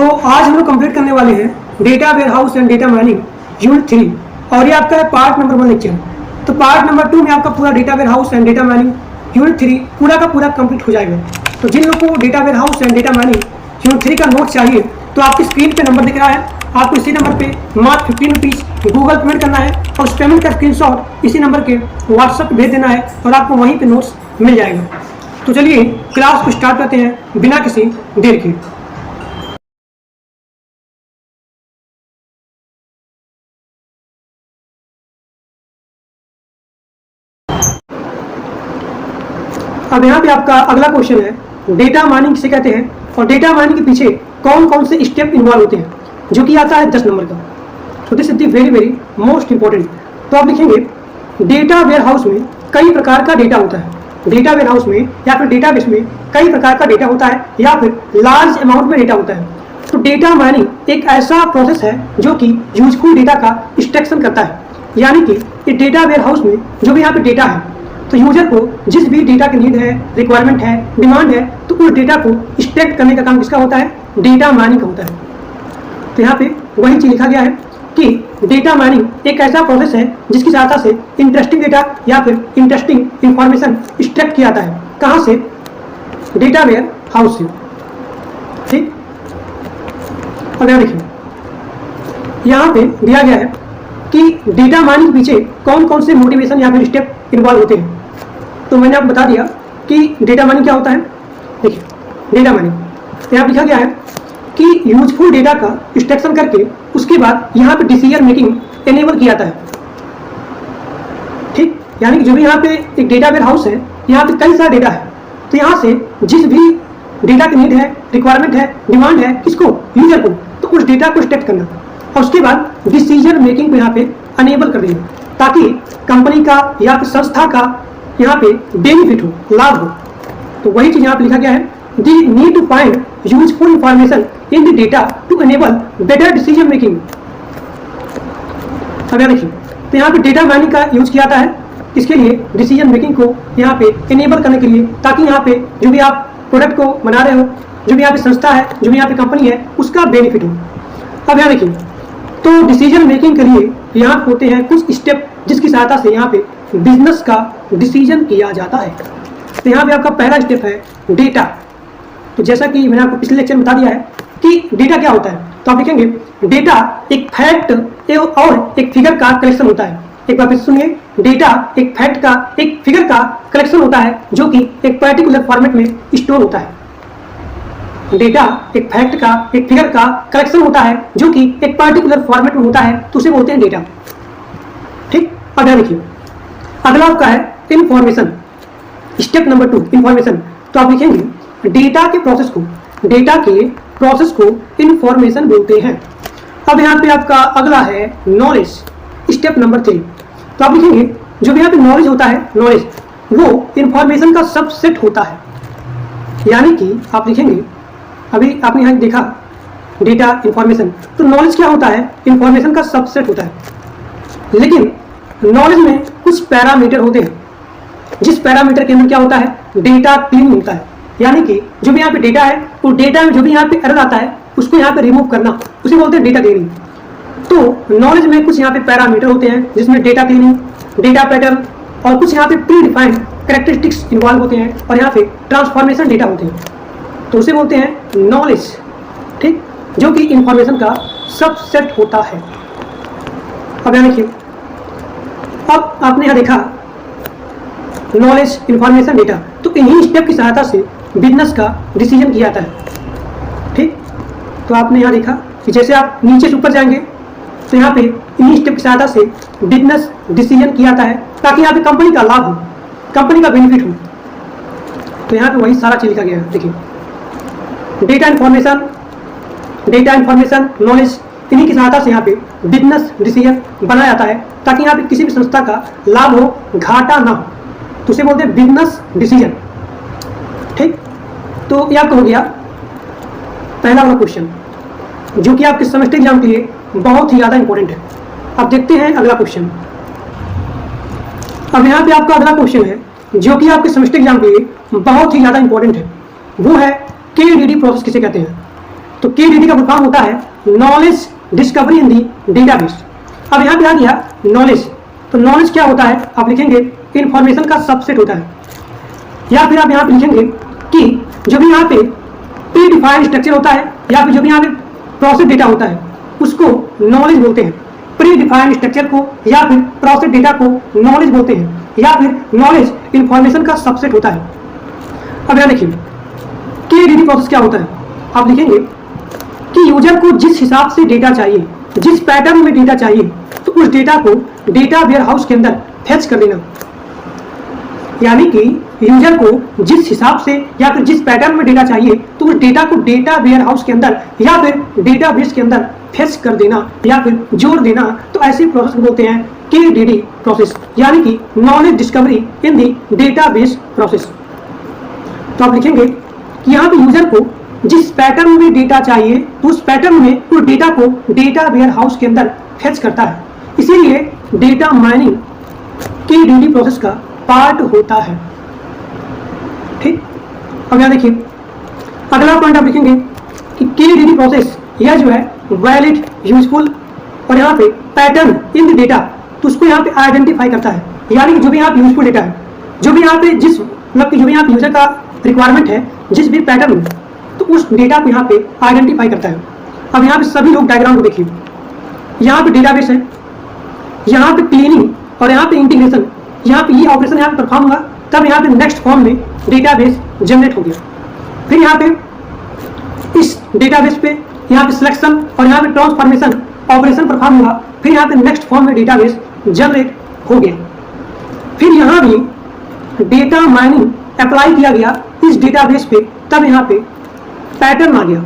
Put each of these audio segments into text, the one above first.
तो आज हम लोग कंप्लीट करने वाले हैं data warehouse and data mining unit 3 और ये आपका है पार्ट नंबर 1 लेक्चर। तो पार्ट नंबर 2 में आपका पूरा data warehouse and data mining unit 3 पूरा का पूरा कंप्लीट हो जाएगा। तो जिन लोगों को data warehouse and data mining unit 3 का नोट चाहिए तो आपकी स्क्रीन पे नंबर दिख रहा है, आपको इसी नंबर पे मात्र 15 रुपीज़ गूगल पेमेंट करना है और उस पेमेंट का स्क्रीनशॉट इसी नंबर के व्हाट्सएप पे भेज देना है और आपको वहीं पे नोट्स मिल जाएगा। तो चलिए क्लास को स्टार्ट करते हैं बिना किसी देर के। अब यहाँ पे आपका अगला क्वेश्चन है डेटा माइनिंग किसे कहते हैं और डेटा माइनिंग के पीछे कौन कौन से स्टेप इन्वॉल्व होते हैं, जो कि आता है 10 नंबर का। तो this is the very very most important. तो आप लिखेंगे डेटा वेयर हाउस में कई प्रकार का डेटा होता है। डेटा वेयर हाउस में या फिर डेटाबेस में कई प्रकार का डेटा होता है या फिर लार्ज अमाउंट में डेटा होता है। तो डेटा माइनिंग एक ऐसा प्रोसेस है जो कि यूजफुल डेटा का एक्सट्रैक्शन करता है, यानी कि ये डेटा वेयर हाउस में जो भी यहाँ पे डेटा है तो यूजर को जिस भी डेटा की नीड है, रिक्वायरमेंट है, डिमांड है, तो उस डेटा को एक्सट्रैक्ट करने का काम किसका होता है? डेटा माइनिंग का होता है। तो यहाँ पे वही चीज लिखा गया है कि डेटा माइनिंग एक ऐसा प्रोसेस है जिसकी सहायता से इंटरेस्टिंग डेटा या फिर इंटरेस्टिंग इंफॉर्मेशन एक्सट्रैक्ट किया जाता है। कहाँ से? डेटा वेयर हाउस से। ठीक, अब यहाँ देखिए यहाँ पे दिया गया है कि डेटा माइनिंग पीछे कौन कौन से मोटिवेशन या फिर स्टेप इन्वॉल्व होते हैं। तो मैंने आपको बता दिया कि डेटा माइनिंग क्या होता है। देखिए डेटा माइनिंग यहाँ लिखा गया है कि यूजफुल डेटा का एक्सट्रैक्शन करके उसके बाद यहाँ पे डिसीजन मेकिंग एनेबल किया जाता है। ठीक, यानी कि जो भी यहाँ पे एक डेटा वेयर हाउस है, यहाँ पे कई सारा डेटा है, तो यहाँ से जिस भी डेटा की नीड है, रिक्वायरमेंट है, डिमांड है, किसको? यूजर को, तो उस डेटा को एक्सट्रैक्ट करना और उसके बाद डिसीजन मेकिंग को यहाँ पे अनेबल कर देना ताकि कंपनी का या फिर संस्था का यहाँ पे बेनिफिट हो, लाभ हो। तो वही चीज यहाँ पे लिखा गया है, the need to find useful information in the data to enable better decision making. अब यहाँ देखिए तो यहाँ पे डेटा माइनिंग का यूज किया जाता है इसके लिए, डिसीजन मेकिंग को यहाँ पे एनेबल करने के लिए, ताकि यहाँ पे जो भी आप प्रोडक्ट को बना रहे हो, जो भी यहाँ पे संस्था है, जो भी यहाँ पे कंपनी है, उसका बेनिफिट हो। अब यहाँ देखिए तो डिसीजन मेकिंग के लिए यहाँ होते हैं कुछ स्टेप जिसकी सहायता से यहाँ पे बिजनेस का डिसीजन किया जाता है। तो यहाँ पे आपका पहला स्टेप है डेटा। तो जैसा कि मैंने आपको पिछले लेक्चर में बता दिया है कि डेटा क्या होता है, तो आप लिखेंगे डेटा एक फैक्ट और एक फिगर का कलेक्शन होता है। एक बार फिर सुनिए, डेटा एक फैक्ट का एक फिगर का कलेक्शन होता है जो कि एक पर्टिकुलर फॉर्मेट में स्टोर होता है। डेटा एक फैक्ट का एक फिगर का कलेक्शन होता है जो कि एक पर्टिकुलर फॉर्मेट में होता है, तो उसे बोलते हैं डेटा। ठीक, अब ध्यान रखिए अगला आपका है इंफॉर्मेशन। Step number 2 information. तो आप लिखेंगे डेटा के प्रोसेस को इंफॉर्मेशन बोलते हैं। अब यहाँ पे आपका अगला है नॉलेज, स्टेप नंबर 3। तो आप लिखेंगे जो भी यहाँ पे नॉलेज होता है, नॉलेज वो इंफॉर्मेशन का सबसेट होता है। यानी कि आप लिखेंगे अभी आपने यहाँ देखा डेटा इंफॉर्मेशन, तो नॉलेज क्या होता है? इंफॉर्मेशन का सबसेट होता है। लेकिन नॉलेज में कुछ पैरामीटर होते हैं, जिस पैरामीटर के अंदर क्या होता है? डेटा क्लीन होता है। यानी कि जो भी यहाँ पे डेटा है, वो डेटा में जो भी यहाँ पे एरर आता है उसको यहाँ पे रिमूव करना, उसे बोलते हैं डेटा क्लीनिंग। तो नॉलेज में कुछ यहाँ पे पैरामीटर होते हैं जिसमें डेटा क्लीनिंग, डेटा पैटर्न और कुछ यहाँ पे प्री डिफाइंड कैरेक्टरिस्टिक्स इन्वॉल्व होते हैं और यहाँ पे ट्रांसफॉर्मेशन डेटा होते हैं, तो उसे बोलते हैं नॉलेज। ठीक, जो कि इंफॉर्मेशन का सबसेट होता है। अब यहाँ देखिए अब आपने यहाँ देखा नॉलेज, इंफॉर्मेशन, डेटा, तो इन्हीं स्टेप की सहायता से बिजनेस का डिसीजन किया जाता है। ठीक, तो आपने यहाँ देखा कि जैसे आप नीचे से ऊपर जाएंगे तो यहाँ पे इन्हीं स्टेप की सहायता से बिजनेस डिसीजन किया जाता है ताकि यहाँ पे कंपनी का लाभ हो, कंपनी का बेनिफिट हो। तो यहाँ पे वही सारा चीज लिखा गया है। देखिए डेटा इंफॉर्मेशन, नॉलेज, इन्हीं की सहायता से यहाँ पे बिजनेस डिसीजन बनाया जाता है ताकि यहाँ पे किसी भी संस्था का लाभ हो, घाटा ना हो, तो उसे बोलते हैं बिजनेस डिसीजन। ठीक, तो ये आपका हो गया पहला वाला क्वेश्चन जो कि आपके सेमेस्टर एग्जाम के लिए बहुत ही ज़्यादा इंपॉर्टेंट है। अब देखते हैं अगला क्वेश्चन। अब यहाँ पे आपका अगला क्वेश्चन है जो कि आपके सेमेस्टर एग्जाम के लिए बहुत ही ज़्यादा इंपॉर्टेंट है, वो है KDD प्रोसेस किसे कहते हैं। तो KDD का फुल फॉर्म होता है नॉलेज डिस्कवरी इन दी डेटाबेस। अब यहाँ पे आ गया नॉलेज, तो नॉलेज क्या होता है आप लिखेंगे इंफॉर्मेशन का सबसेट होता है, या फिर आप यहाँ पे लिखेंगे कि जो भी यहाँ पे प्री डिफाइंड स्ट्रक्चर होता है या फिर जो भी यहाँ पे प्रोसेस डेटा होता है उसको नॉलेज बोलते हैं। प्री डिफाइंड स्ट्रक्चर को या फिर प्रोसेस डेटा को नॉलेज बोलते हैं, या फिर नॉलेज इंफॉर्मेशन का सबसेट होता है। अब यहाँ देखिए KDD प्रोसेस क्या होता है, आप लिखेंगे कि यूजर को जिस हिसाब से डेटा चाहिए, जिस पैटर्न में डेटा चाहिए, तो उस डेटा को डेटा वेयर हाउस के अंदर फेच कर देना। यानी कि यूजर को जिस हिसाब से या फिर जिस पैटर्न में डेटा चाहिए तो उस डेटा को डेटा वेयर हाउस के अंदर या फिर डेटाबेस के अंदर फेच कर देना या फिर जोड़ देना, तो ऐसी प्रोसेस को बोलते हैं KDD प्रोसेस, यानी कि नॉलेज डिस्कवरी इन दी डेटाबेस प्रोसेस। तो आप लिखेंगे कि यहाँ पे यूजर को जिस पैटर्न में डेटा चाहिए तो उस पैटर्न में उस डेटा को डेटा वेयर हाउस के अंदर फेच करता है, इसीलिए डेटा माइनिंग KDD प्रोसेस का पार्ट होता है। ठीक, अब यहाँ देखिए अगला पॉइंट आप लिखेंगे कि KDD प्रोसेस यह जो है वैलिड, यूजफुल और यहाँ पे पैटर्न इन द डेटा, तो उसको यहाँ पे आइडेंटिफाई करता है। यानी कि जो भी यहाँ पे यूजफुल डेटा है, जो भी यहाँ पे जिस मतलब कि जो भी यहाँ पे यूजर का रिक्वायरमेंट है, जिस भी पैटर्न में, तो उस डेटा को यहाँ पे आइडेंटिफाई करता है। अब यहाँ पे सभी लोग डायग्राम को देखिए, यहाँ पे डेटाबेस है, यहाँ पे क्लीनिंग और यहाँ पे इंटीग्रेशन, यहाँ पे ये ऑपरेशन यहाँ पे परफॉर्म होगा, तब यहाँ पे नेक्स्ट फॉर्म में डेटाबेस जनरेट हो गया। फिर यहाँ पे इस डेटाबेस पे यहाँ पे सिलेक्शन और यहाँ पे ट्रांसफॉर्मेशन ऑपरेशन परफॉर्म हुआ, फिर यहाँ पे नेक्स्ट फॉर्म में डेटाबेस जनरेट हो गया। फिर यहाँ भी डेटा माइनिंग अप्लाई किया गया इस डेटाबेस पे, तब यहाँ पे पैटर्न आ गया।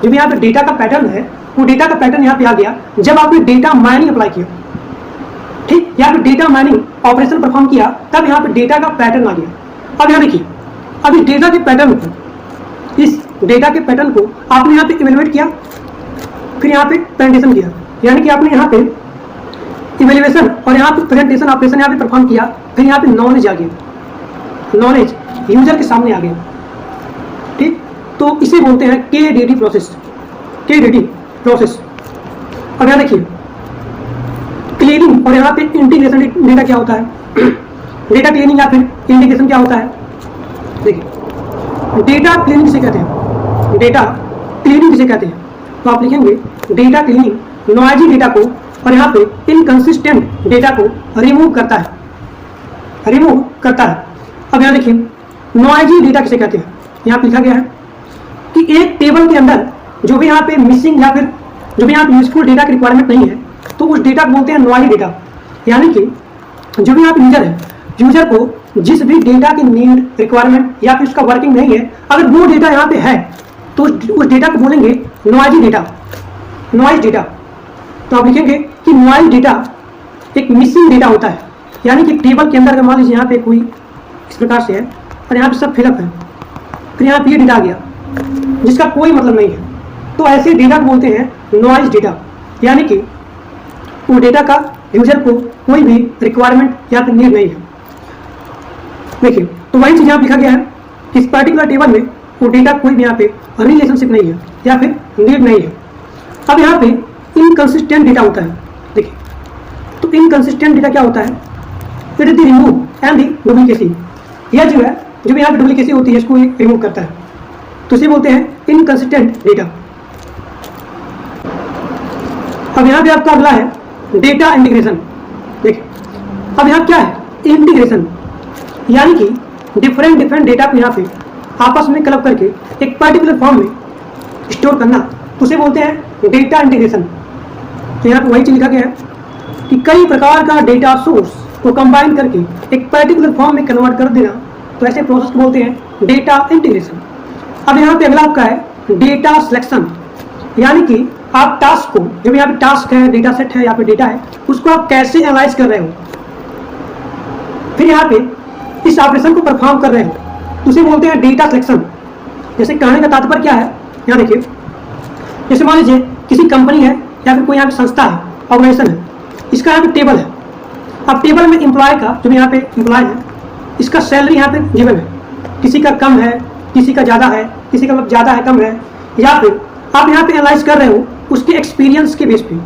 जो भी यहाँ पे डेटा का पैटर्न है वो डेटा का पैटर्न यहाँ पे आ गया जब आपने डेटा माइनिंग अप्लाई किया। ठीक, यहाँ पे डेटा माइनिंग ऑपरेशन परफॉर्म किया, तब यहाँ पे डेटा का पैटर्न आ गया। अब यहाँ देखिए, अब इस डेटा के पैटर्न को, इस डेटा के पैटर्न को आपने यहाँ पे इवेलुएट किया, फिर यहाँ पे प्रेजेंटेशन किया, यानी कि आपने यहाँ पे इवेल्युएशन और यहाँ पे प्रेजेंटेशन ऑपरेशन यहाँ पे परफॉर्म किया, फिर यहाँ पे नॉलेज आ गया, नॉलेज यूजर के सामने आ गया। ठीक, तो इसे बोलते हैं KDD प्रोसेस, KDD प्रोसेस। अब यहाँ देखिए क्लीनिंग और यहाँ पे इंटीग्रेशन डेटा क्या होता है, डेटा क्लीनिंग या फिर इंटीग्रेशन क्या होता है। देखिए डेटा क्लीनिंग किसे कहते हैं, डेटा क्लीनिंग किसे कहते हैं, तो आप लिखेंगे डेटा क्लीनिंग नॉइजी डेटा को और यहाँ पे इनकंसिस्टेंट डेटा को रिमूव करता है, रिमूव करता है। अब यहाँ देखिए नॉइजी डेटा किसे कहते हैं, यहाँ पे लिखा गया है कि एक टेबल के अंदर जो भी यहाँ पे मिसिंग या फिर जो भी यहाँ पे यूजफुल डेटा की रिक्वायरमेंट नहीं है, तो उस डेटा को बोलते हैं नॉइजी डेटा। यानी कि जो भी यहाँ पे यूजर है, यूजर को जिस भी डेटा की नीड, रिक्वायरमेंट या फिर उसका वर्किंग नहीं है, अगर वो डेटा यहाँ पे है तो उस डेटा को बोलेंगे नॉइजी डेटा, नॉइज डेटा। तो आप लिखेंगे कि नॉइज डेटा एक मिसिंग डेटा होता है, यानी कि टेबल के अंदर अगर मान लीजिए यहाँ पे कोई इस प्रकार से है और यहाँ पे सब फिलअप है, फिर यहाँ पे ये डेटा आ गया जिसका कोई मतलब नहीं है, तो ऐसे डेटा को बोलते हैं नॉइज डेटा। यानी कि वो डेटा का यूजर को कोई भी रिक्वायरमेंट या फिर नीड नहीं है। देखिए तो वही चीज़ यहाँ लिखा गया है कि इस पर्टिकुलर टेबल में वो डेटा कोई भी यहाँ पे रिलेशनशिप नहीं है या फिर नीड नहीं है। अब यहाँ पे इनकंसिस्टेंट डेटा होता है। देखिए तो इनकंसिस्टेंट डेटा क्या होता है, it is the remove and the duplicacy. यह जो है जो भी यहाँ पे डुप्लीकेसी होती है इसको रिमूव करता है, तो इसे बोलते हैं इनकंसिस्टेंट डेटा। अब यहाँ पे आपका अगला है डेटा इंटीग्रेशन। देखिए अब यहाँ क्या है, इंटीग्रेशन, यानी कि डिफरेंट डेटा को यहाँ पे आपस में क्लब करके एक पर्टिकुलर फॉर्म में स्टोर करना, तो उसे बोलते हैं डेटा इंटीग्रेशन। तो यहाँ पे वही चीज लिखा गया है कि कई प्रकार का डेटा सोर्स को कंबाइन करके एक पर्टिकुलर फॉर्म में कन्वर्ट कर देना, तो ऐसे प्रोसेस को बोलते हैं डेटा इंटीग्रेशन। अब यहाँ पे अगला आपका है डेटा सिलेक्शन, यानी कि आप टास्क को, जो भी यहाँ पे टास्क है, डेटा सेट है या फिर डेटा है, उसको आप कैसे एनालाइज कर रहे हो, फिर यहाँ पे इस ऑपरेशन को परफॉर्म कर रहे हो, तो उसे बोलते हैं डेटा सिलेक्शन। जैसे कहने का तात्पर्य क्या है, यहाँ देखिए जैसे मान लीजिए किसी कंपनी है या फिर कोई यहाँ पे संस्था है, ऑर्गेनाइजेशन है, इसका यहाँ पे टेबल है। अब टेबल में एम्प्लॉय का, जो भी यहाँ पे एम्प्लॉय है, इसका सैलरी यहाँ पे गिवन है, किसी का कम है, किसी का ज़्यादा है, किसी का मतलब ज़्यादा है कम है, या फिर आप यहाँ पे एनालाइज कर रहे हो उसके एक्सपीरियंस के बेस पे,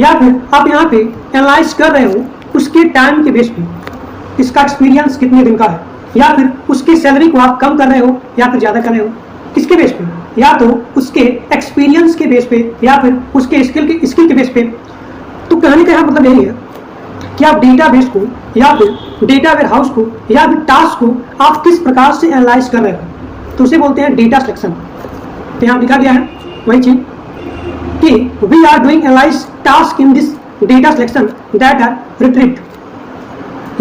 या फिर आप यहाँ पे एनालाइज कर रहे हो उसके टाइम के बेस पे, इसका एक्सपीरियंस कितने दिन का है, या फिर उसकी सैलरी को आप कम कर रहे हो या फिर ज़्यादा कर रहे हो, किसके बेस पे, या तो उसके एक्सपीरियंस के बेस पे या फिर उसके स्किल के बेस पे। तो कहने का यहाँ मतलब यही है कि आप डेटा बेस को या फिर डेटा वेयर हाउस को या फिर टास्क को आप किस प्रकार से एनालाइज कर रहे हो, तो उसे बोलते हैं डेटा सिलेक्शन। तो यहाँ लिखा गया है वही चीज कि we are doing analyze task in this data selection that are retrieved,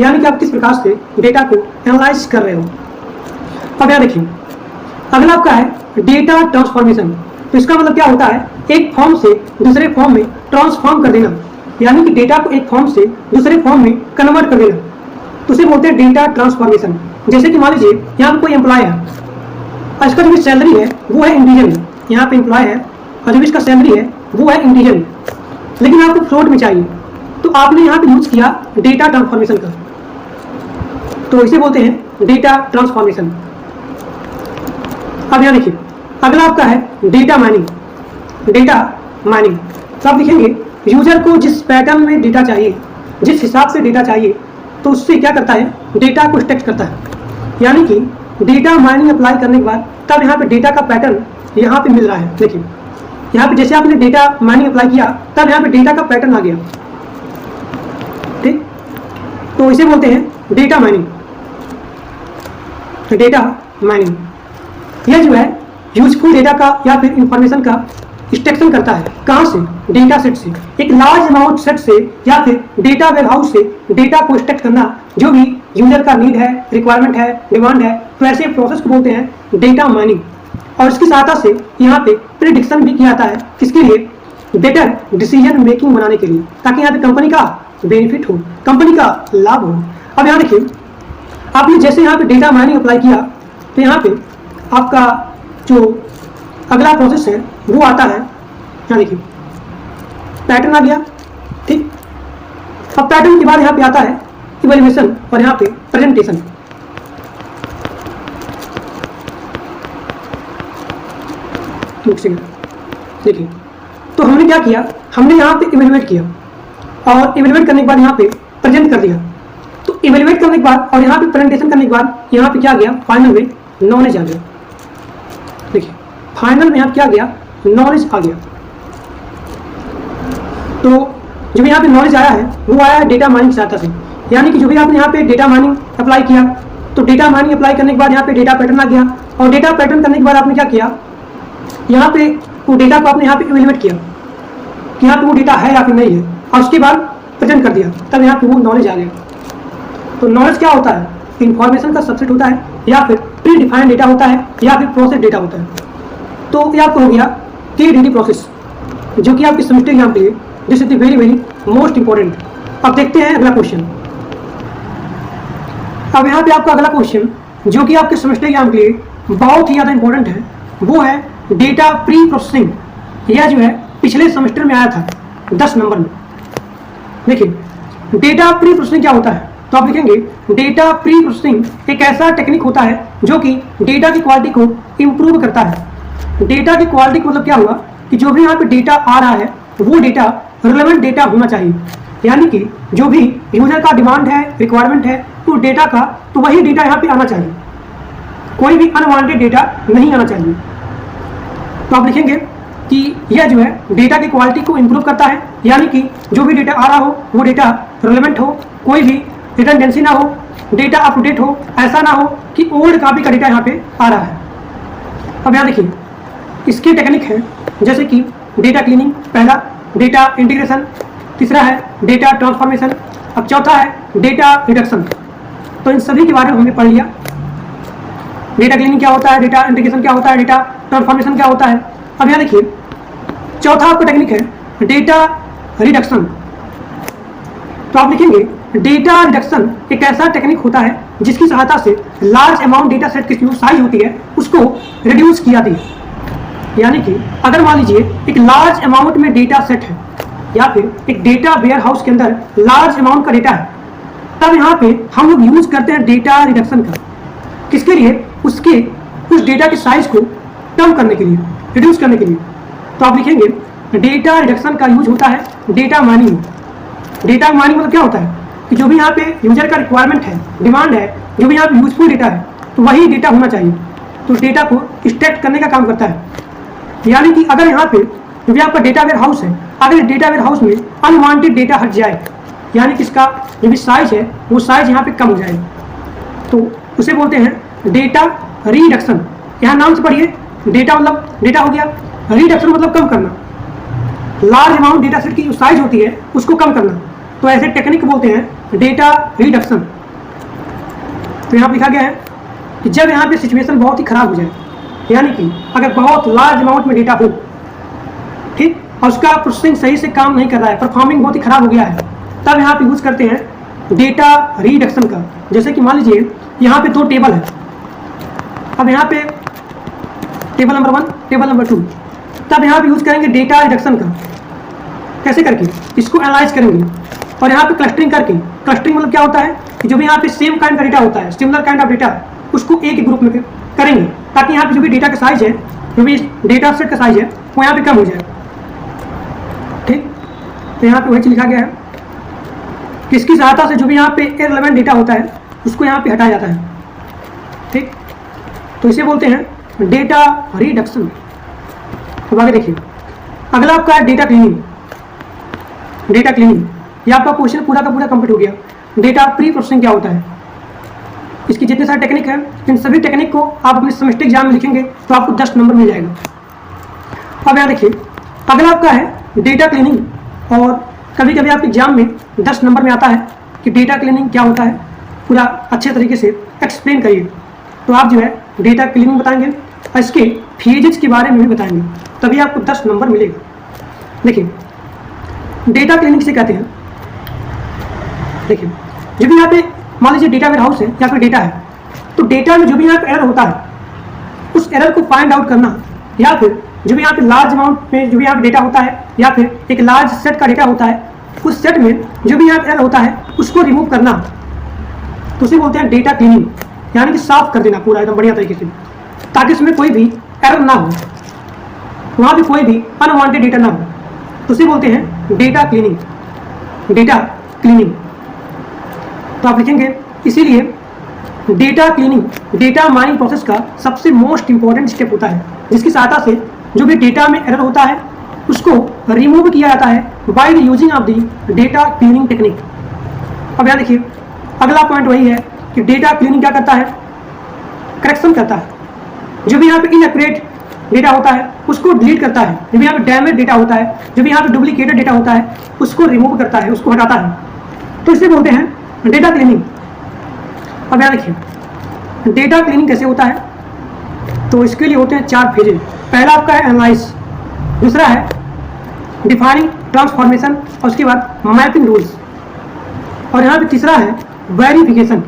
यानी कि आप किस प्रकार से डेटा को एनालाइज कर रहे हो। अब यहाँ देखिए अगला आपका है डेटा ट्रांसफॉर्मेशन। तो इसका मतलब क्या होता है, एक फॉर्म से दूसरे फॉर्म में ट्रांसफॉर्म कर देना, यानी कि डेटा को एक फॉर्म से दूसरे फॉर्म में कन्वर्ट कर देना, तो उसे बोलते हैं डेटा ट्रांसफॉर्मेशन। जैसे कि मान लीजिए यहाँ पे कोई एम्प्लॉय है, इसका जो सैलरी है वो है इंटीजर में, यहाँ पे एम्प्लॉय है और जो इसका सैलरी है वो है इंटीजर में, लेकिन आपको फ्लोट में चाहिए, तो आपने यहाँ पे यूज किया डेटा ट्रांसफॉर्मेशन का, तो इसे बोलते हैं डेटा ट्रांसफॉर्मेशन। अब यहाँ देखिए अगला आपका है डेटा माइनिंग। डेटा माइनिंग तो आप लिखेंगे यूजर को जिस पैटर्न में डेटा चाहिए, जिस हिसाब से डेटा चाहिए, तो उससे क्या करता है, डेटा को स्ट्रक्चर करता है, यानी कि डेटा माइनिंग अप्लाई करने के बाद तब यहाँ पे डेटा का पैटर्न यहाँ पे मिल रहा है। देखिए यहाँ पे जैसे आपने डेटा माइनिंग अप्लाई किया तब यहाँ पे डेटा का पैटर्न आ गया, ठीक, तो इसे बोलते हैं डेटा माइनिंग। डेटा माइनिंग यह जो है यूजफुल डेटा का या फिर इंफॉर्मेशन का एक्सट्रैक्शन करता है, कहाँ से, डेटा सेट से, एक लार्ज अमाउंट सेट से या फिर डेटा वेयर हाउस से डेटा को एक्सट्रैक्ट करना, जो भी यूजर का नीड है, रिक्वायरमेंट है, डिमांड है, तो ऐसे प्रोसेस को बोलते हैं डेटा माइनिंग। और इसकी सहायता से यहाँ पे प्रिडिक्शन भी किया जाता है, किसके लिए, बेटर डिसीजन मेकिंग बनाने के लिए, ताकि यहाँ पे कंपनी का बेनिफिट हो, कंपनी का लाभ हो। अब यहाँ देखिए आपने जैसे यहाँ पे डेटा माइनिंग अप्लाई किया तो यहाँ पे आपका जो अगला प्रोसेस है वो आता है, यहाँ देखिए पैटर्न आ गया, ठीक। अब पैटर्न के बाद यहाँ पे आता है इवैल्यूएशन और यहाँ पे प्रेजेंटेशन। देखिए तो हमने क्या किया, हमने यहाँ पे इवैल्यूएट किया और इवैल्यूएट करने के बाद यहाँ पे प्रेजेंट कर दिया। तो इवैल्यूएट करने के बाद और यहाँ पे प्रेजेंटेशन करने के बाद यहाँ पे क्या गया, फाइनल में नॉलेज आ गया। देखिए फाइनल में यहाँ क्या गया, नॉलेज आ गया। तो जो भी यहाँ पे नॉलेज आया है वो आया है डेटा माइनिंग की सहायता से, यानी कि जो भी आपने यहाँ पे डेटा माइनिंग अप्लाई किया, तो डेटा माइनिंग अप्लाई करने के बाद यहाँ पे डेटा पैटर्न आ गया, और डेटा पैटर्न करने के बाद आपने क्या किया, यहाँ पे वो डेटा को आपने यहाँ पे इवैल्यूएट किया कि यहाँ पे वो डेटा है या फिर नहीं है, और उसके बाद प्रेजेंट कर दिया, तब यहाँ पे वो नॉलेज आ गया। तो नॉलेज क्या होता है, इंफॉर्मेशन का सबसेट होता है, या फिर प्री डिफाइंड डेटा होता है, या फिर प्रोसेस डेटा होता है। तो ये आपको हो गया TDD प्रोसेस, जो कि आपके सेमेस्टर एग्जाम के लिए this is the very very most important. अब देखते हैं अगला क्वेश्चन। अब यहाँ पे आपका अगला क्वेश्चन जो कि आपके सेमेस्टर एग्जाम के लिए बहुत ही ज़्यादा इंपॉर्टेंट है, वो है डेटा प्री प्रोसेसिंग। यह जो है पिछले सेमेस्टर में आया था 10 नंबर में। देखिए डेटा प्री प्रोसेसिंग क्या होता है, तो आप लिखेंगे डेटा प्री प्रोसेसिंग एक ऐसा टेक्निक होता है जो कि डेटा की क्वालिटी को इम्प्रूव करता है। डेटा की क्वालिटी का मतलब क्या हुआ कि जो भी यहाँ पे डेटा आ रहा है वो डेटा रिलेवेंट डेटा होना चाहिए, यानी कि जो भी यूजर का डिमांड है, रिक्वायरमेंट है तो डेटा का, तो वही डेटा यहाँ पे आना चाहिए, कोई भी अनवांटेड डेटा नहीं आना चाहिए। तो आप लिखेंगे कि यह जो है डेटा की क्वालिटी को इम्प्रूव करता है, यानी कि जो भी डेटा आ रहा हो वो डेटा रिलेवेंट हो, कोई भी रिडंडेंसी ना हो, डेटा अप टू डेट हो, ऐसा ना हो कि ओल्ड कॉपी का डेटा यहाँ पे आ रहा है। अब यहाँ देखिए इसकी टेक्निक है जैसे कि डेटा क्लीनिंग, पहला डेटा इंटीग्रेशन, तीसरा है डेटा ट्रांसफॉर्मेशन, अब चौथा है डेटा रिडक्शन। तो इन सभी के बारे में हमने पढ़ लिया, डेटा क्लीनिंग क्या होता है, डेटा इंटीग्रेशन क्या होता है, डेटा ट्रांसफॉर्मेशन क्या होता है। अब यहाँ देखिए चौथा आपका टेक्निक है डेटा रिडक्शन। तो आप लिखेंगे डेटा रिडक्शन एक ऐसा टेक्निक होता है जिसकी सहायता से लार्ज अमाउंट डेटा सेट की जो साइज होती है उसको रिड्यूस किया जाती है। यानी कि अगर मान लीजिए एक लार्ज अमाउंट में डेटा सेट है या फिर एक डेटा वेयर हाउस के अंदर लार्ज अमाउंट का डेटा है, तब यहाँ पे हम लोग यूज करते हैं डेटा रिडक्शन का। किसके लिए, उसके उस डेटा की साइज को कम करने के लिए, रिड्यूस करने के लिए। तो आप लिखेंगे डेटा रिडक्शन का यूज होता है डेटा माइनिंग। डेटा माइनिंग मतलब क्या होता है कि जो भी यहाँ पे यूजर का रिक्वायरमेंट है, डिमांड है, जो भी यहाँ पे यूजफुल डेटा है, तो वही डेटा होना चाहिए। तो डेटा को एक्सट्रैक्ट करने का काम करता है। यानी कि अगर यहाँ पे जो भी आपका डेटा वेयर हाउस है, अगर डेटा वेयर हाउस में अनवांटेड डेटा हट जाए, यानी कि इसका जो भी साइज है वो साइज यहाँ पे कम हो जाएगा, तो उसे बोलते हैं डेटा रिडक्शन। यहाँ नाम से पढ़िए, डेटा मतलब डेटा हो गया, रिडक्शन मतलब कम करना, लार्ज अमाउंट डेटा सेट की जो साइज होती है उसको कम करना। तो ऐसे टेक्निक बोलते हैं डेटा रिडक्शन। तो यहाँ लिखा गया है कि जब यहाँ पे सिचुएशन बहुत ही खराब हो जाए, यानी कि अगर बहुत लार्ज अमाउंट में डेटा हो, ठीक, और उसका प्रोसेसिंग सही से काम नहीं कर रहा है, परफॉर्मिंग बहुत ही खराब हो गया है, तब यहाँ पे यूज करते हैं डेटा रिडक्शन का। जैसे कि मान लीजिए यहाँ पे 2 टेबल है, अब यहाँ पे टेबल नंबर 1, टेबल नंबर 2, तब यहाँ पे यूज करेंगे डेटा रिडक्शन का। कैसे करके इसको एनालाइज करेंगे और यहाँ पे क्लस्टरिंग करके, क्लस्टरिंग मतलब क्या होता है कि जो भी यहाँ पे सेम काइंड का डेटा होता है, सिमिलर काइंड ऑफ डेटा, उसको एक ही ग्रुप में करेंगे ताकि यहाँ पे जो भी डेटा का साइज है, जो भी डेटा सेट का साइज है, वो यहाँ पे कम हो जाए। ठीक, तो यहाँ पे वही चीज लिखा गया है कि इसकी सहायता से जो भी यहाँ पे इररिलेवेंट डेटा होता है उसको यहाँ पे हटाया जाता है। ठीक, तो इसे बोलते हैं डेटा रिडक्शन। अब आगे देखिए, अगला आपका है डेटा क्लीनिंग। डेटा क्लीनिंग, ये आपका क्वेश्चन पूरा का पूरा कंप्लीट हो गया। डेटा प्री प्रोसेसिंग क्या होता है, इसकी जितने सारे टेक्निक है, इन सभी टेक्निक को आप अपने सेमेस्टर एग्जाम में लिखेंगे तो आपको 10 नंबर मिल जाएगा। अब यहाँ देखिए, अगला आपका है डेटा क्लीनिंग। और कभी कभी आपके एग्जाम में 10 नंबर में आता है कि डेटा क्लीनिंग क्या होता है, पूरा अच्छे तरीके से एक्सप्लेन करिए। तो आप जो है डेटा क्लीनिंग बताएंगे और इसके फेजेस के बारे में भी बताएंगे, तभी आपको 10 नंबर मिलेगा। देखिए, डेटा क्लीनिंग से कहते हैं, देखिए जो भी यहाँ पे मान लीजिए डेटा वेयर हाउस है या फिर डेटा है, तो डेटा में जो भी यहाँ पे एरर होता है उस एरर को फाइंड आउट करना, या फिर जो भी यहाँ पे लार्ज अमाउंट में जो भी यहाँ पे डेटा होता है या फिर एक लार्ज सेट का डेटा होता है, उस सेट में जो भी यहाँ पे एरर होता है उसको रिमूव करना, तो उसे बोलते हैं डेटा क्लीनिंग। यानी कि साफ कर देना पूरा एकदम बढ़िया तरीके से, ताकि उसमें कोई भी एरर ना हो, वहाँ पे कोई भी अनवांटेड डेटा ना हो, तो उसे बोलते हैं डेटा क्लीनिंग। डेटा क्लीनिंग तो आप लिखेंगे, इसीलिए data cleaning data mining process का सबसे मोस्ट इंपॉर्टेंट स्टेप होता है, जिसकी सहायता से जो भी डेटा में एरर होता है उसको रिमूव किया जाता है by the using of the data cleaning technique. अब यहाँ देखिए, अगला पॉइंट वही है कि डेटा क्लीनिंग क्या करता है, करेक्शन करता है। जो भी यहाँ पे इनएक्यूरेट डेटा होता है उसको डिलीट करता है, जो भी यहाँ पे डैमेज डेटा होता है, जो भी यहाँ पे डुप्लीकेटेड डेटा होता है उसको रिमूव करता है, उसको हटाता है, तो इसे बोलते हैं डेटा क्लीनिंग। अब यहाँ देखिए डेटा क्लीनिंग कैसे होता है, तो इसके लिए होते हैं 4 फेजेज। पहला आपका है एनालाइज, दूसरा है डिफाइनिंग ट्रांसफॉर्मेशन, और उसके बाद मैपिंग रूल्स, और यहाँ पे तीसरा है वेरिफिकेशन,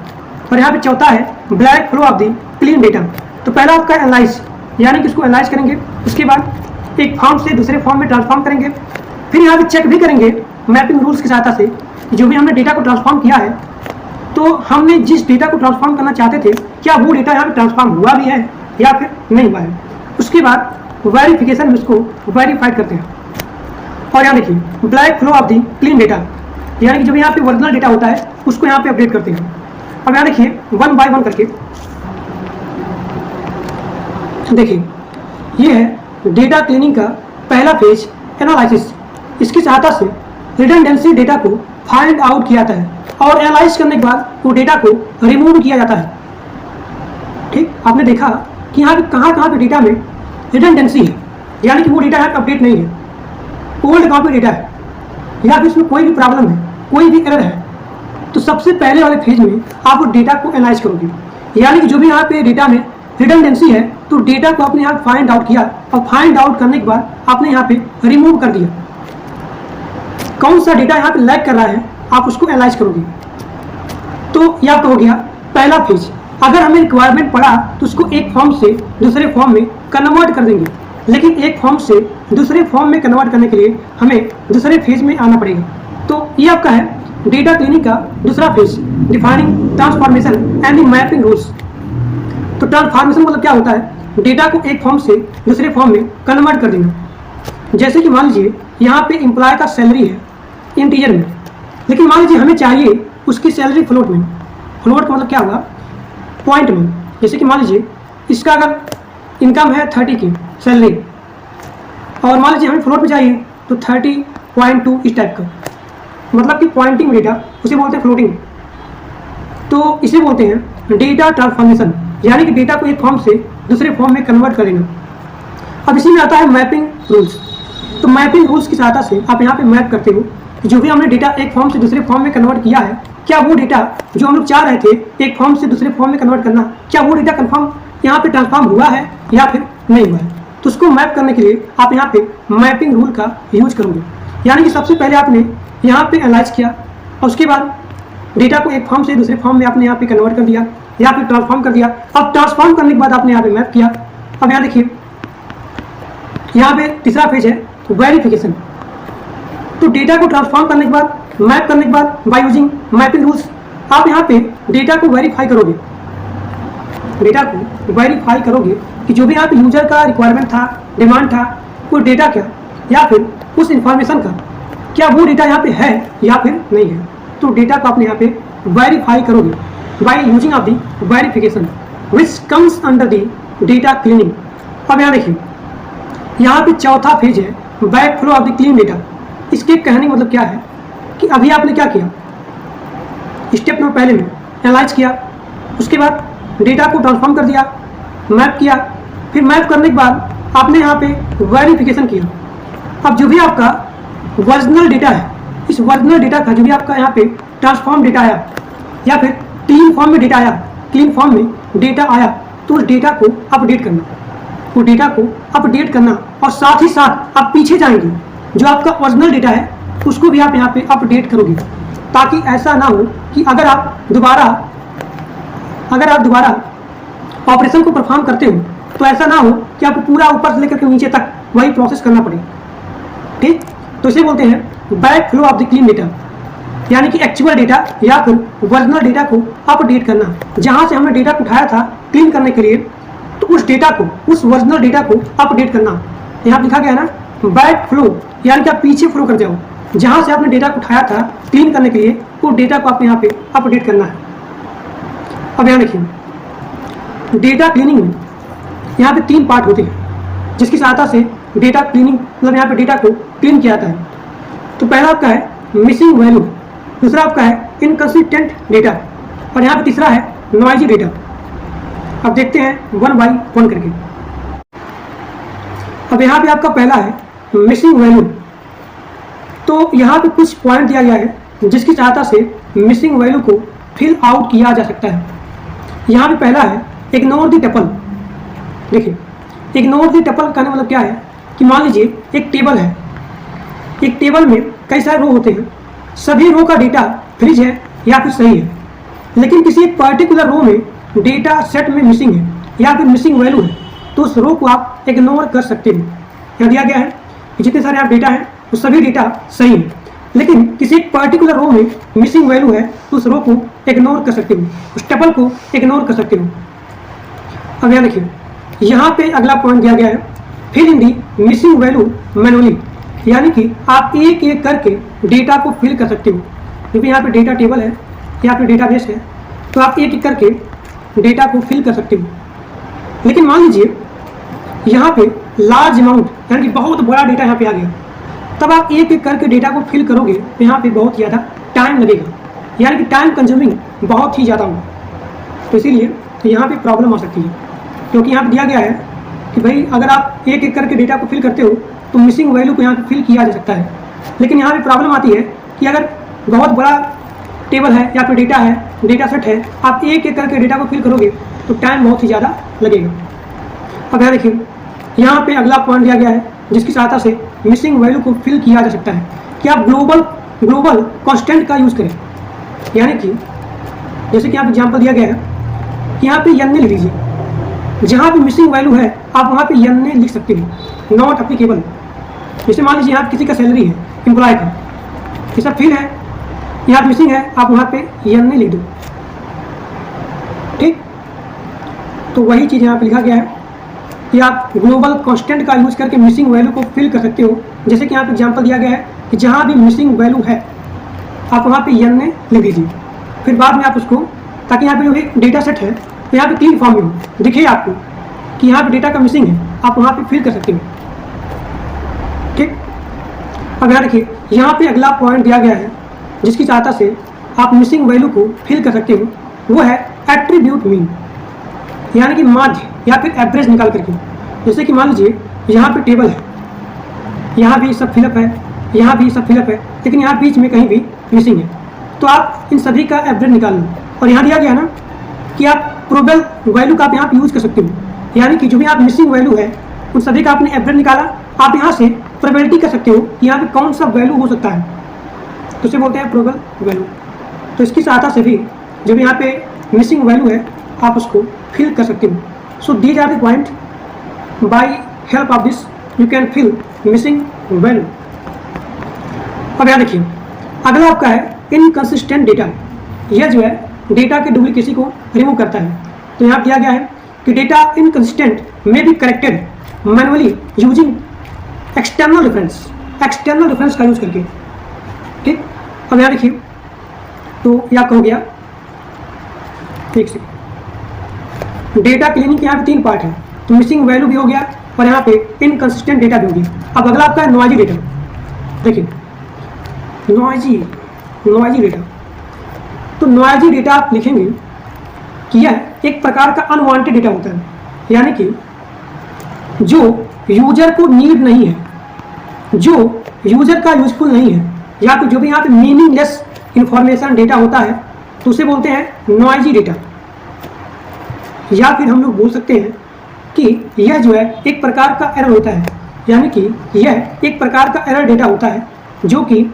और यहाँ पे चौथा है black flow of the clean data. तो पहला आपका एनालाइज, यानी कि उसको एनालाइज करेंगे, उसके बाद एक फॉर्म से दूसरे फॉर्म में ट्रांसफॉर्म करेंगे, फिर यहाँ पे चेक भी करेंगे मैपिंग रूल्स की सहायता से जो भी हमने डेटा को ट्रांसफॉर्म किया है, तो हमने जिस डेटा को ट्रांसफॉर्म करना चाहते थे क्या वो डेटा यहाँ पे ट्रांसफॉर्म हुआ भी है या फिर नहीं हुआ है। उसके बाद वेरिफिकेशन में उसको वेरीफाइड करते हैं। और यहाँ देखिए black flow of the clean data, यानी कि जो यहाँ पे ओरिजिनल डेटा होता है उसको यहाँ पे अपडेट करते हैं। अब यहाँ देखिए 1 बाय 1 करके देखिए, ये है डेटा क्लीनिंग का पहला फेज एनालिसिस। इसकी सहायता से रिडंडेंसी डेटा को फाइंड आउट किया जाता है और एनालाइज करने के बाद वो डेटा को रिमूव किया जाता है। ठीक, आपने देखा कि यहाँ पे कहाँ पे डेटा में रिडंडेंसी है, यानी कि वो डेटा यहाँ पे अपडेट नहीं है, ओल्ड कॉपी डेटा है, या फिर इसमें कोई भी प्रॉब्लम है, कोई भी एरर है, तो सबसे पहले वाले फेज में आप वो डेटा को एनालाइज करोगे। यानी कि जो भी यहाँ पे डेटा में रिडंडेंसी है तो डेटा को आपने यहाँ फाइंड आउट किया, और फाइंड आउट करने के बाद आपने यहाँ पे रिमूव कर दिया। कौन सा डेटा यहाँ पे लैग कर रहा है आप उसको एनालाइज करोगे। तो यह आपका हो गया पहला फेज। अगर हमें रिक्वायरमेंट पड़ा तो उसको एक फॉर्म से दूसरे फॉर्म में कन्वर्ट कर देंगे, लेकिन एक फॉर्म से दूसरे फॉर्म में कन्वर्ट करने के लिए हमें दूसरे फेज में आना पड़ेगा। तो ये आपका है डेटा क्लीनिंग का दूसरा phase, defining transformation and the mapping rules. तो ट्रांसफॉर्मेशन मतलब क्या होता है, डेटा को एक फॉर्म से दूसरे फॉर्म में कन्वर्ट कर देना। जैसे कि मान लीजिए यहाँ पे एम्प्लॉय का सैलरी है इंटीजर में, लेकिन मान लीजिए हमें चाहिए उसकी सैलरी फ्लोट में। फ्लोट का मतलब क्या हुआ, पॉइंट में। जैसे कि मान लीजिए इसका अगर इनकम है 30 की सैलरी, और मान लीजिए हमें फ्लोट में चाहिए तो 30.2 इस टाइप का, मतलब कि पॉइंटिंग डेटा, उसे बोलते हैं फ्लोटिंग। तो इसे बोलते हैं डेटा ट्रांसफॉर्मेशन, यानी कि डेटा को एक फॉर्म से दूसरे फॉर्म में कन्वर्ट कर देना। अब इसी में आता है मैपिंग रूल्स। तो मैपिंग रूल्स की सहायता से आप यहाँ पे मैप करते हो कि जो भी हमने डेटा एक फॉर्म से दूसरे फॉर्म में कन्वर्ट किया है, क्या वो डेटा जो हम लोग चाह रहे थे एक फॉर्म से दूसरे फॉर्म में कन्वर्ट करना, क्या वो डेटा कन्फर्म यहाँ पे ट्रांसफॉर्म हुआ है या फिर नहीं हुआ है। तो उसको मैप करने के लिए आप यहाँ पे मैपिंग रूल का यूज करोगे। यानी कि सबसे पहले आपने यहाँ पे एनालाइज किया और उसके बाद डेटा को एक फॉर्म से दूसरे फॉर्म में आपने यहाँ पे कन्वर्ट कर दिया या फिर ट्रांसफॉर्म कर दिया। अब ट्रांसफॉर्म करने के बाद आपने यहाँ पे मैप किया। अब यहाँ देखिए, यहाँ पे तीसरा फेज है वेरिफिकेशन। तो डेटा को ट्रांसफॉर्म करने के बाद, मैप करने के बाद, बाय यूजिंग मैपिंग रूल्स आप यहाँ पे डेटा को वेरीफाई करोगे। डेटा को वेरीफाई करोगे कि जो भी यहाँ पे यूजर का रिक्वायरमेंट था, डिमांड था, वो डेटा क्या या फिर उस इंफॉर्मेशन का क्या वो डेटा यहाँ पे है या फिर नहीं है। तो डेटा को आपने यहाँ पे वेरीफाई करोगे by using of the verification which comes under the data cleaning. अब यहाँ देखिए, यहाँ पे चौथा फेज है back flow of the clean data. इसके कहने का मतलब क्या है कि अभी आपने क्या किया, स्टेप नंबर पहले में एनालाइज किया, उसके बाद डेटा को ट्रांसफॉर्म कर दिया, मैप किया, फिर मैप करने के बाद आपने यहाँ पे वेरिफिकेशन किया। अब जो भी आपका ओरिजिनल डेटा है, इस ओरिजिनल डेटा का जो भी आपका यहाँ पे ट्रांसफॉर्म डेटा आया या फिर क्लीन फॉर्म में डेटा आया, क्लीन फॉर्म में डेटा आया, तो उस डेटा को अपडेट करना, वो डेटा को अपडेट करना। और साथ ही साथ आप पीछे जाएंगे, जो आपका ओरिजिनल डेटा है उसको भी आप यहाँ पे अपडेट करोगे, ताकि ऐसा ना हो कि अगर आप दोबारा ऑपरेशन को परफॉर्म करते हो तो ऐसा ना हो कि आपको पूरा ऊपर से लेकर के नीचे तक वही प्रोसेस करना पड़े। ठीक, तो इसे बोलते हैं back flow of the clean data, यानी कि एक्चुअल डेटा या फिर ओरिजिनल डेटा को अपडेट करना। जहां से हमने डेटा को उठाया था क्लीन करने के लिए, तो उस डेटा को, उस ओरिजिनल डेटा को अपडेट करना। यहाँ लिखा गया है ना बैक फ्लो, यानी कि आप पीछे फ्लो कर जाओ, जहां से आपने डेटा को उठाया था क्लीन करने के लिए, वो डेटा को आपने यहाँ पे अपडेट करना है। अब यहाँ देखिए, डेटा क्लीनिंग में यहाँ पे 3 पार्ट होते हैं, जिसकी सहायता से डेटा क्लीनिंग मतलब यहाँ पे डेटा को क्लीन किया जाता है। तो पहला आपका है मिसिंग वैल्यू, दूसरा आपका है इनकंसिस्टेंट डेटा, और यहाँ पे तीसरा है नॉइजी डेटा। अब देखते हैं 1 बाय 1 करके। अब यहाँ पे आपका पहला है मिसिंग वैल्यू। तो यहाँ पे कुछ पॉइंट दिया गया है जिसकी सहायता से मिसिंग वैल्यू को फिल आउट किया जा सकता है। यहाँ पे पहला है इग्नोर द टपल। देखिए, इग्नोर द टपल कहने मतलब क्या है कि मान लीजिए एक टेबल है, एक टेबल में कई सारे रो होते हैं, सभी रो का डेटा फ्रिज है या फिर सही है, लेकिन किसी एक पर्टिकुलर रो में डेटा सेट में मिसिंग है या फिर मिसिंग वैल्यू है, तो उस रो को आप इग्नोर कर सकते हो। यहाँ दिया गया है कि जितने सारे आप डेटा है वो सभी डेटा सही है, लेकिन किसी एक पर्टिकुलर रो में मिसिंग वैल्यू है, तो उस रो को इग्नोर कर सकते हो, उस टेबल को इग्नोर कर सकते हो। अब यहाँ देखिए, यहाँ पे अगला पॉइंट दिया गया है fill in the missing value manually, यानी कि आप एक एक करके डेटा को फिल कर सकते हो। क्योंकि यहाँ पे डेटा टेबल है या फिर डेटाबेस है, तो आप एक एक करके डेटा को फिल कर सकते हो। लेकिन मान लीजिए यहाँ पे लार्ज अमाउंट, यानी कि बहुत बड़ा डेटा यहाँ पे आ गया, तब आप एक एक करके डेटा को फिल करोगे तो यहाँ पे बहुत ज़्यादा टाइम लगेगा, यानी कि टाइम कंज्यूमिंग बहुत ही ज़्यादा होगा। तो इसीलिए यहाँ पे प्रॉब्लम आ सकती है, क्योंकि यहाँ पे दिया गया है कि भाई अगर आप एक एक करके डेटा को फिल करते हो तो मिसिंग वैल्यू को यहाँ पे फिल किया जा सकता है। लेकिन यहाँ पे प्रॉब्लम आती है कि अगर बहुत बड़ा टेबल है या फिर डेटा है, डेटा सेट है, आप एक एक करके डेटा को फिल करोगे तो टाइम बहुत ही ज़्यादा लगेगा। अब यहाँ देखिए, यहाँ पे अगला पॉइंट दिया गया है जिसकी सहायता से मिसिंग वैल्यू को फिल किया जा सकता है कि आप ग्लोबल कांस्टेंट का यूज़ करें। यानी कि जैसे कि यहाँ पे एग्जाम्पल दिया गया है कि यहाँ पे एन लिख लीजिए, जहाँ पे मिसिंग वैल्यू है आप वहाँ पे एन लिख सकते हो, नॉट एप्लीकेबल। जैसे मान लीजिए यहाँ किसी का सैलरी है, एम्प्लॉय का, ये सब फिल है, यहाँ मिसिंग है, आप वहाँ पे एन लिख दो। ठीक, तो वही चीज़ यहाँ पे लिखा गया है कि आप ग्लोबल कांस्टेंट का यूज करके मिसिंग वैल्यू को फिल कर सकते हो। जैसे कि यहाँ पे एग्जांपल दिया गया है कि जहाँ भी मिसिंग वैल्यू है आप वहाँ पे n ने लिख दीजिए, फिर बाद में आप उसको, ताकि यहाँ पे जो भी डेटा सेट है तो यहाँ पे क्लीन फॉर्म में हो, दिखे आपको कि यहाँ पे डेटा का मिसिंग है, आप वहाँ पे फिल कर सकते हो। ठीक, अब यहाँ देखिए यहाँ पे अगला पॉइंट दिया गया है जिसकी सहायता से आप मिसिंग वैल्यू को फिल कर सकते हो, वो है एट्रीब्यूट मीन, यानी कि माध्य या फिर एवरेज निकाल करके। जैसे कि मान लीजिए यहाँ पे टेबल है, यहाँ भी सब फिलअप है, यहाँ भी सब फिलअप है, लेकिन यहाँ बीच में कहीं भी मिसिंग है, तो आप इन सभी का एवरेज निकाल लो। और यहाँ दिया गया ना कि आप प्रोबेबल वैल्यू का आप यहाँ पे यूज कर सकते हो, यानी कि जो भी आप मिसिंग वैल्यू है उन सभी का आपने एवरेज निकाला, आप यहाँ से प्रोबेबिलिटी कर सकते हो कि यहाँ पे कौन सा वैल्यू हो सकता है, तो उसे बोलते हैं प्रोबेबल वैल्यू। तो इसकी सहायता से भी जब यहाँ पे मिसिंग वैल्यू है आप उसको फिल कर सकते हो। So these are the point, by help of this you can fill missing value. अब यहाँ देखिए अगला आपका है इनकंसिस्टेंट डेटा। यह जो है डेटा के डुप्लीकेसी को रिमूव करता है। तो यहाँ दिया गया है कि डेटा इनकंसिस्टेंट में be corrected manually using external reference का यूज करके। ठीक, अब यहाँ देखिए तो यह आपका हो गया, ठीक से डेटा क्लीनिंग के यहाँ पे 3 पार्ट है, तो मिसिंग वैल्यू भी हो गया और यहाँ पे इनकंसिस्टेंट डेटा भी हो गया। अब अगला आपका है नॉइजी डेटा। देखिए नॉइजी डेटा, तो नॉइजी डेटा आप लिखेंगे कि यह एक प्रकार का अनवांटेड डेटा होता है, यानी कि जो यूजर को नीड नहीं है, जो यूजर का यूजफुल नहीं है, या फिर जो भी यहाँ पे मीनिंगलेस इंफॉर्मेशन डेटा होता है तो उसे बोलते हैं नॉइजी डेटा। या फिर हम लोग बोल सकते हैं कि यह जो है एक प्रकार का एरर होता है, यानी कि यह एक प्रकार का एरर डेटा होता है जो कि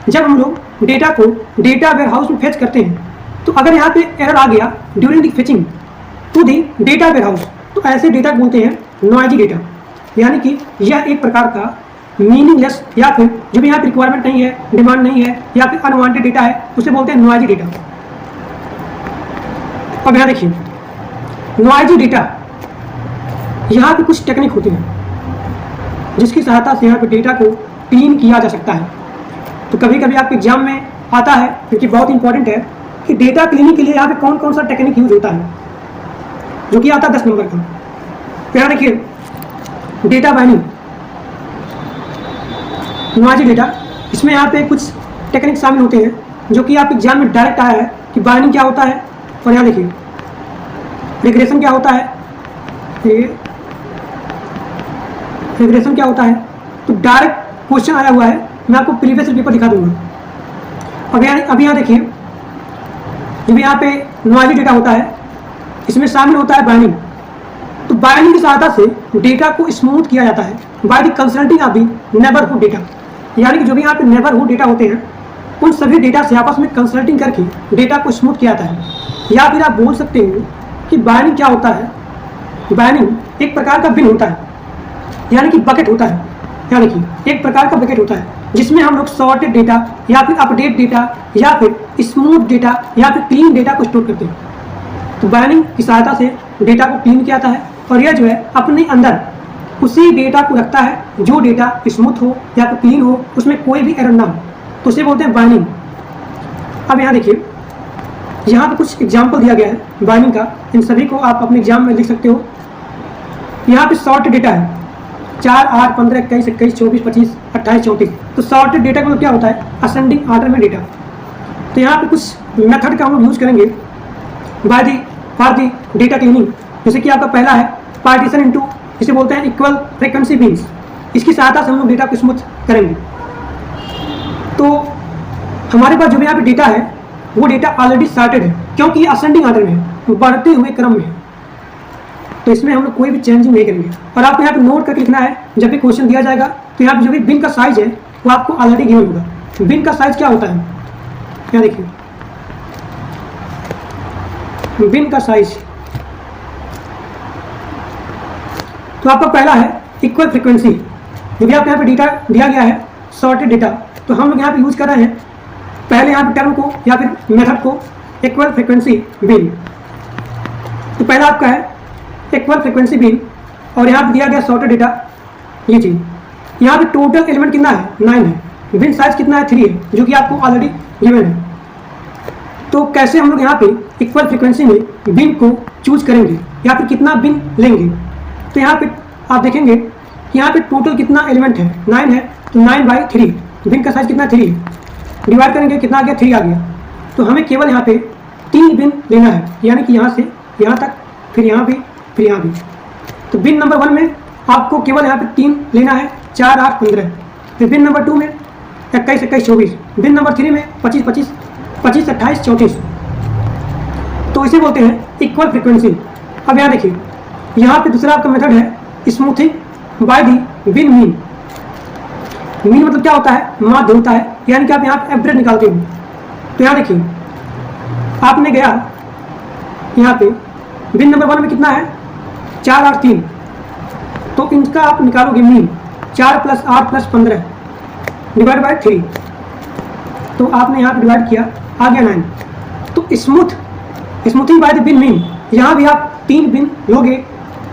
जब हम लोग डेटा को डेटा वेयरहाउस में फेच करते हैं, तो अगर यहाँ पे एरर आ गया during the fetching to the data warehouse, तो ऐसे डेटा बोलते हैं नॉइजी डेटा। यानी कि यह एक प्रकार का मीनिंगलेस या फिर जो भी यहाँ पे रिक्वायरमेंट नहीं है, डिमांड नहीं है, या फिर अनवांटेड डेटा है, उसे बोलते हैं नॉइजी डेटा। अब यहाँ देखिए नॉइजी डेटा, यहाँ पे कुछ टेक्निक होती है जिसकी सहायता से यहाँ पे डेटा को क्लीन किया जा सकता है। तो कभी कभी आपके एग्जाम में आता है, क्योंकि बहुत इंपॉर्टेंट है कि डेटा क्लीनिंग के लिए यहाँ पे कौन कौन सा टेक्निक यूज होता है, जो कि आता है 10 नंबर का। तो यहाँ देखिए डेटा बाइंडिंग, नॉइजी डेटा, इसमें यहाँ पे कुछ टेक्निक शामिल होते हैं जो कि आप एग्जाम में डायरेक्ट आया है कि बाइंडिंग क्या होता है। और यहाँ देखिए रिग्रेशन क्या होता है, रिग्रेशन क्या होता है, तो डायरेक्ट क्वेश्चन आया हुआ है, मैं आपको प्रीवियस पेपर दिखा दूंगा। अब यहाँ देखिए जो भी यहाँ पे नॉइजी डेटा होता है इसमें शामिल होता है बाइंडिंग। तो बाइंडिंग की सहायता से डेटा को स्मूथ किया जाता है by the consulting of the neighbourhood data, यानी कि जो भी यहाँ पे नेबरहुड डेटा होते हैं उन सभी डेटा से आपस में कंसल्टिंग करके डेटा को स्मूथ किया जाता है। या फिर आप बोल सकते हो कि बाइंडिंग क्या होता है, बाइंडिंग एक प्रकार का बिन होता है, यानी कि बकेट होता है। यानी कि एक प्रकार का बकेट होता है जिसमें हम लोग सॉर्टेड डेटा या फिर अपडेट डेटा या फिर स्मूथ डेटा या फिर क्लीन डेटा को स्टोर करते हैं। तो बाइंडिंग की सहायता से डेटा को क्लीन किया जाता है और यह जो है अपने अंदर उसी डेटा को रखता है जो डेटा स्मूथ हो या फिर क्लीन हो, उसमें कोई भी एरर ना हो, तो उसे बोलते हैं बाइंडिंग। अब यहाँ देखिए यहाँ पे कुछ एग्जाम्पल दिया गया है बाइंडिंग का, इन सभी को आप अपने एग्जाम में लिख सकते हो। यहाँ पे सॉर्टेड डेटा है 4, 8, 15, 21, 21, 24, 25, 28, 34। तो सॉर्टेड डेटा का मतलब क्या होता है, असेंडिंग ऑर्डर में डेटा। तो यहाँ पे कुछ मेथड का हम लोग यूज करेंगे फॉर दी डेटा क्लीनिंग। जैसे कि आपका पहला है पार्टीशन इनटू, इसे बोलते हैं इक्वल फ्रीक्वेंसी बीन्स। इसकी सहायता से हम लोग डेटा को स्मूथ करेंगे। तो हमारे पास जो भी यहाँ पे डेटा है वो डेटा ऑलरेडी सॉर्टेड है, क्योंकि ये असेंडिंग ऑर्डर में है, बढ़ते हुए क्रम में है, तो इसमें हम लोग कोई भी चेंजिंग नहीं करेंगे। और आपको यहाँ पे नोट करके लिखना है, जब भी क्वेश्चन दिया जाएगा तो यहाँ पे जो भी बिन का साइज है वो आपको ऑलरेडी गिवन होगा। बिन का साइज क्या होता है, क्या देखिए बिन का साइज, तो आपका पहला है इक्वल फ्रीक्वेंसी। जो भी आपको यहाँ पे डेटा दिया गया है सॉर्टेड डेटा, तो हम लोग यहाँ पे यूज कर रहे हैं पहले यहाँ पे टर्म को या फिर मेथड को इक्वल फ्रीक्वेंसी बिन। तो पहला आपका है इक्वल फ्रीक्वेंसी बिन, और यहाँ पे दिया गया सॉर्टेड डेटा, ये चीज़। यहाँ पे टोटल एलिमेंट कितना है, 9 है। बिन साइज कितना है, 3 है, जो कि आपको ऑलरेडी गिवन है। तो कैसे हम लोग यहाँ पे इक्वल फ्रीक्वेंसी में बिन को चूज करेंगे या फिर कितना बिन लेंगे? तो यहाँ पे आप देखेंगे कि यहाँ पे टोटल कितना एलिमेंट है, 9 है, तो 9/3। बिन का साइज कितना, 3 है। डिवाइड करेंगे कितना आ गया, 3 आ गया। तो हमें केवल यहाँ पे 3 बिन लेना है, यानी कि यहाँ से यहाँ तक, फिर यहाँ भी, फिर यहाँ भी। तो बिन नंबर 1 में आपको केवल यहाँ पे 3 लेना है, 4, 8, 15। फिर बिन नंबर 2 में 21, 21, 24। बिन नंबर 3 में 25, 25, 25, 28, 34। तो इसे बोलते हैं इक्वल फ्रीक्वेंसी। अब यहाँ देखिए, यहाँ पे दूसरा आपका मेथड है smoothing by the bin mean. Mean मतलब क्या होता है, माध्य होता है, यानी कि आप यहाँ एवरेज निकालते हो। तो यहाँ देखिए, आपने गया यहाँ पे बिन नंबर 1 में कितना है, 4, 8, 3। तो इनका आप निकालोगे मीन, 4 + 8 + 15 डिवाइड बाय 3। तो आपने यहाँ पे डिवाइड किया, आ गया 9। तो smoothing by the bin mean, यहाँ भी आप 3 बिन लोगे,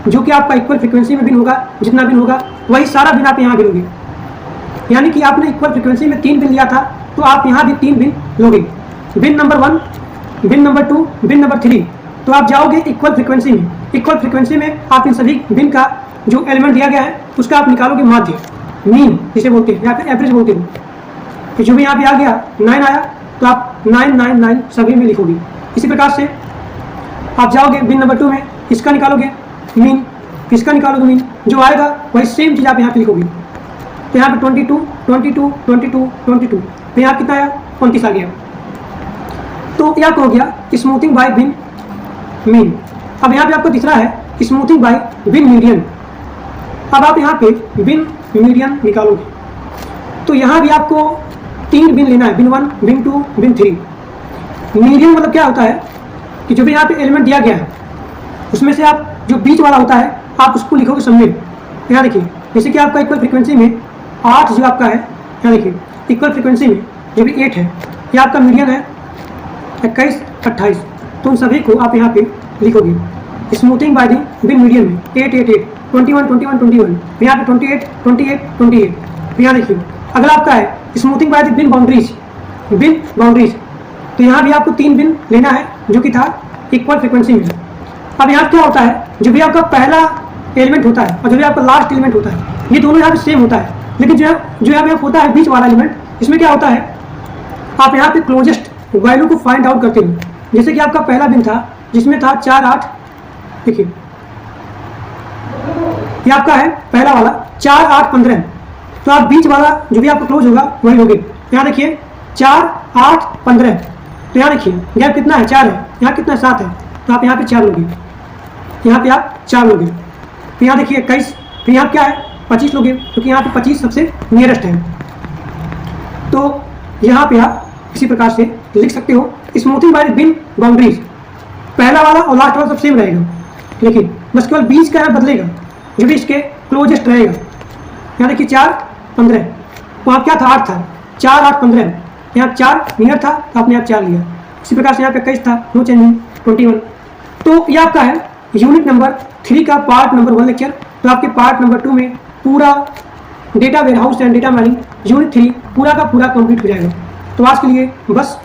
जो कि आपका इक्वल फ्रीक्वेंसी में बिन होगा। जितना बिन होगा वही सारा बिन आप यहाँ भी लोगे, यानी कि आपने इक्वल फ्रीक्वेंसी में 3 बिन लिया था, तो आप यहाँ भी 3 बिन लोगे। बिन नंबर 1, बिन नंबर 2, बिन नंबर 3। तो आप जाओगे इक्वल फ्रीक्वेंसी में। इक्वल फ्रीक्वेंसी में आप इन सभी बिन का जो एलिमेंट दिया गया है उसका आप निकालोगे माध्य, मीन जिसे बोलते हैं, या फिर एवरेज बोलते हैं। तो जो भी यहाँ पे आ गया 9 आया, तो आप 9, 9, 9 सभी में लिखोगे। इसी प्रकार से आप जाओगे बिन नंबर 2 में, इसका निकालोगे मीन, इसका निकालोगे मीन, जो आएगा वही सेम चीज़ आप यहाँ पे लिखोगे। तो यहाँ पे 22, 22, 22, 22। तो यहाँ कितना आया, 29 आ गया। तो यह हो गया स्मूथिंग बाय बिन मीन। अब यहाँ पे आपको दिख रहा है स्मूथिंग बाय बिन मीडियन। अब आप यहाँ पे बिन मीडियन निकालोगे, तो यहाँ भी आपको 3 बिन लेना है, बिन 1, बिन 2, बिन 3। मीडियन मतलब क्या होता है कि जो भी यहाँ पे एलिमेंट दिया गया है उसमें से आप जो बीच वाला होता है आप उसको लिखोगे सबमिट। यहाँ देखिए, जैसे कि आपका इक्वल फ्रीक्वेंसी में 8 जो आपका है, यहाँ देखिए इक्वल फ्रीक्वेंसी में जो भी 8 है, ये आपका मीडियन है 21, 28। तो उन सभी को आप यहाँ पे लिखोगे smoothing by the bin median में 8, 8, 8, 21, 21, 21। यहाँ पे 28, 28, 28। यहाँ देखिए, अगला आपका है smoothing by the bin boundaries. तो यहाँ भी आपको 3 बिन लेना है, जो कि था इक्वल फ्रीक्वेंसी में। अब यहाँ क्या होता है, जो भी आपका पहला एलिमेंट होता है और जो भी आपका लास्ट एलिमेंट होता है, ये दोनों यहाँ पे सेम होता है। लेकिन जो यहाँ पे होता है बीच वाला एलिमेंट, इसमें क्या होता है, आप यहाँ पे क्लोजेस्ट वैल्यू को फाइंड आउट करते हो। जैसे कि आपका पहला बिन था जिसमें था 4, 8। देखिए ये आपका है पहला वाला 4, 8, 15। तो आप बीच वाला जो भी आपका क्लोज होगा वही लोगे। यहाँ देखिए 4, 8, 15। तो यहाँ देखिए गैप कितना है, 4 है। यहाँ कितना है, 7 है। तो आप यहाँ पे 4 लोगे, यहाँ पे आप 4 लोगे। तो यहाँ देखिए 21। तो यहाँ क्या है, 25 लोगे, क्योंकि यहाँ पे 25 सबसे नियरेस्ट है। तो यहाँ पे आप इसी प्रकार से लिख सकते हो स्मूथिंग बाय बिन बाउंड्रीज। पहला वाला और लास्ट वाला सब सेम रहेगा, लेकिन बस केवल बीच का यहाँ बदलेगा, जो भी इसके क्लोजेस्ट रहेगा। यहाँ देखिए 4, 15। वहाँ क्या था, 8 था। 4, 8, 15। यहाँ 4 नियर था, तो आपने यहाँ 4 लिया। इसी प्रकार से यहाँ पे 21 था, नो चेंजिंग, 21। तो ये आपका है यूनिट नंबर 3 का पार्ट नंबर 1 लेक्चर। तो आपके पार्ट नंबर 2 में पूरा data warehouse and data mining unit 3 पूरा का पूरा कंप्लीट हो जाएगा। तो आज के लिए बस